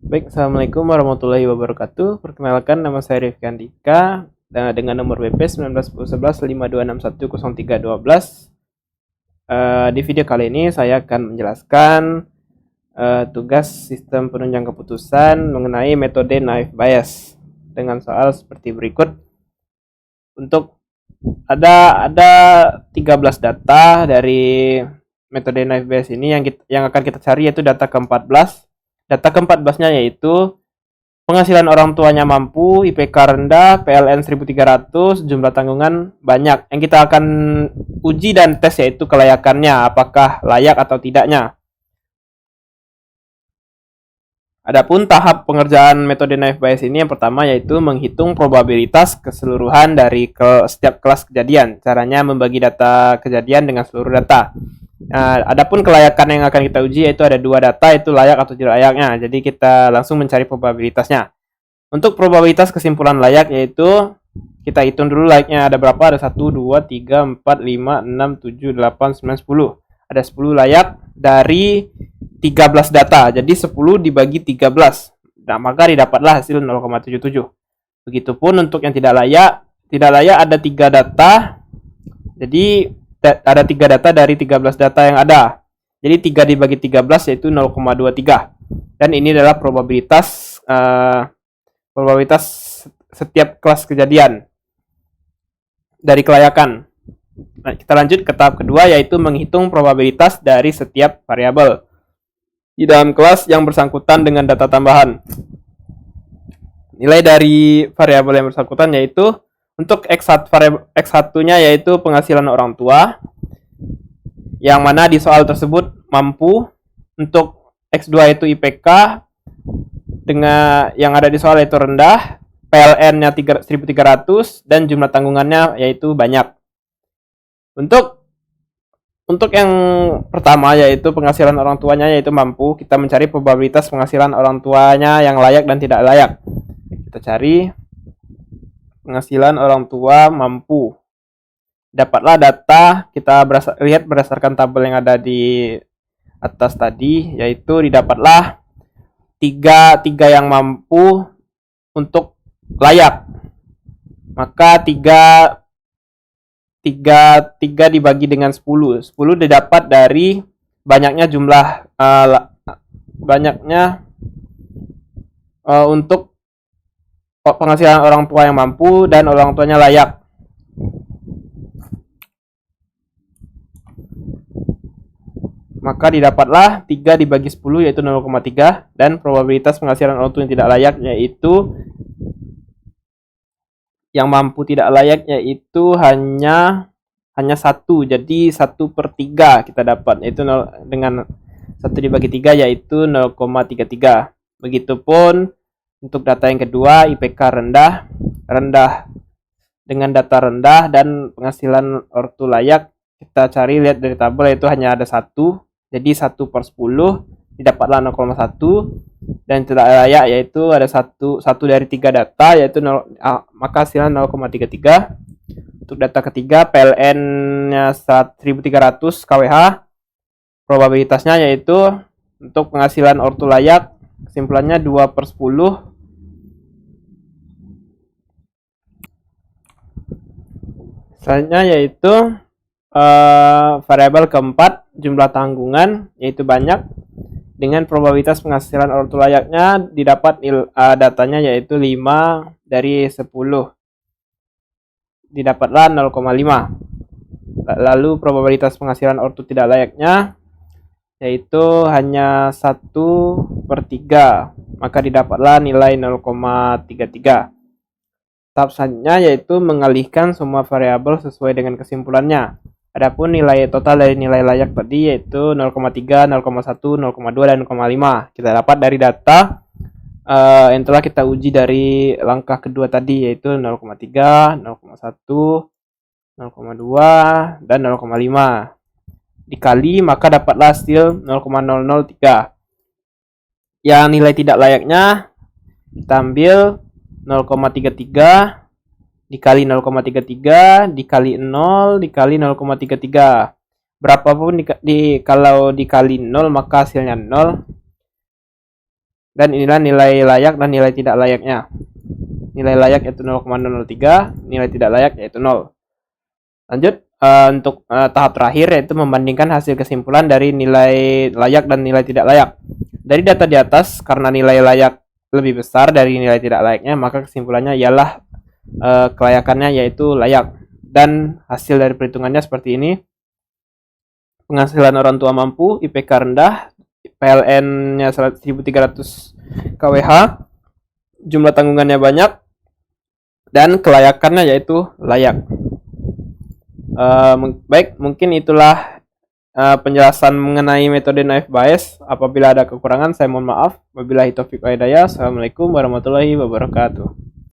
Baik, Assalamualaikum warahmatullahi wabarakatuh. Perkenalkan, nama saya Rifki Andika dengan nomor BP 1911 526610312. Di video kali ini saya akan menjelaskan tugas sistem penunjang keputusan mengenai metode naive Bayes dengan soal seperti berikut. Untuk ada 13 data dari metode naive Bayes ini yang akan kita cari, yaitu data ke-14. Data ke-14-nya yaitu penghasilan orang tuanya mampu, IPK rendah, PLN 1300, jumlah tanggungan banyak. Yang kita akan uji dan tes yaitu kelayakannya, apakah layak atau tidaknya. Adapun tahap pengerjaan metode naive Bayes ini, yang pertama yaitu menghitung probabilitas keseluruhan dari setiap kelas kejadian. Caranya membagi data kejadian dengan seluruh data. Nah, adapun kelayakan yang akan kita uji yaitu ada dua data, itu layak atau tidak layaknya. Jadi kita langsung mencari probabilitasnya. Untuk probabilitas kesimpulan layak yaitu kita hitung dulu layaknya ada berapa, ada 1, 2, 3, 4, 5, 6, 7, 8, 9, 10. Ada 10 layak dari 13 data, jadi 10 dibagi 13. Nah, maka didapatlah hasil 0,77. Begitupun untuk yang tidak layak ada 3 data, jadi ada 3 data dari 13 data yang ada. Jadi 3 dibagi 13 yaitu 0,23. Dan ini adalah probabilitas setiap kelas kejadian dari kelayakan. Nah, kita lanjut ke tahap kedua yaitu menghitung probabilitas dari setiap variabel di dalam kelas yang bersangkutan dengan data tambahan. Nilai dari variabel yang bersangkutan yaitu untuk X1-nya yaitu penghasilan orang tua, yang mana di soal tersebut mampu. Untuk X2 itu IPK, dengan yang ada di soal itu rendah, PLN-nya 1300, dan jumlah tanggungannya yaitu banyak. Untuk yang pertama yaitu penghasilan orang tuanya yaitu mampu, kita mencari probabilitas penghasilan orang tuanya yang layak dan tidak layak. Kita cari penghasilan orang tua mampu. Dapatlah data, kita lihat berdasarkan tabel yang ada di atas tadi, yaitu didapatlah tiga yang mampu untuk layak. Maka 3 dibagi dengan 10 didapat dari banyaknya jumlah untuk penghasilan orang tua yang mampu dan orang tuanya layak. Maka didapatlah 3 dibagi 10 yaitu 0,3, dan probabilitas penghasilan orang tua yang tidak layak yaitu yang mampu tidak layak yaitu hanya 1. Jadi 1/3 kita dapat, yaitu dengan 1 dibagi 3 yaitu 0,33. Begitupun untuk data yang kedua, IPK rendah dengan data rendah dan penghasilan ortu layak, kita cari lihat dari tabel yaitu hanya ada 1. Jadi 1/10 didapatlah 0,1, dan tidak layak yaitu ada 1 dari 3 data yaitu 0, maka hasilnya 0,33. Untuk data ketiga, PLN-nya 1300 kWh, probabilitasnya yaitu untuk penghasilan ortu layak kesimpulannya 2/10. Selanjutnya yaitu variabel keempat, jumlah tanggungan yaitu banyak, dengan probabilitas penghasilan ortu layaknya didapat datanya yaitu 5 dari 10, didapatlah 0,5. Lalu probabilitas penghasilan ortu tidak layaknya yaitu hanya 1/3, maka didapatlah nilai 0,33. Tahap selanjutnya yaitu mengalihkan semua variabel sesuai dengan kesimpulannya. Adapun nilai total dari nilai layak tadi yaitu 0,3, 0,1, 0,2, dan 0,5. Kita dapat dari data yang telah kita uji dari langkah kedua tadi, yaitu 0,3, 0,1, 0,2, dan 0,5. Dikali maka dapatlah hasil 0,003. Yang nilai tidak layaknya kita ambil 0,33 dikali 0,33 dikali 0 dikali 0,33. Berapapun kalau dikali 0 maka hasilnya 0. Dan inilah nilai layak dan nilai tidak layaknya. Nilai layak yaitu 0,003, nilai tidak layak yaitu 0. Lanjut untuk tahap terakhir yaitu membandingkan hasil kesimpulan dari nilai layak dan nilai tidak layak. Dari data di atas, karena nilai layak lebih besar dari nilai tidak layaknya, maka kesimpulannya ialah kelayakannya yaitu layak. Dan hasil dari perhitungannya seperti ini. Penghasilan orang tua mampu, IPK rendah, PLN-nya 1.300 kWh, jumlah tanggungannya banyak, dan kelayakannya yaitu layak. Baik, mungkin itulah penjelasan mengenai metode naive Bayes. Apabila ada kekurangan, saya mohon maaf. Wabillahi taufiq wa hidayah. Assalamualaikum warahmatullahi wabarakatuh.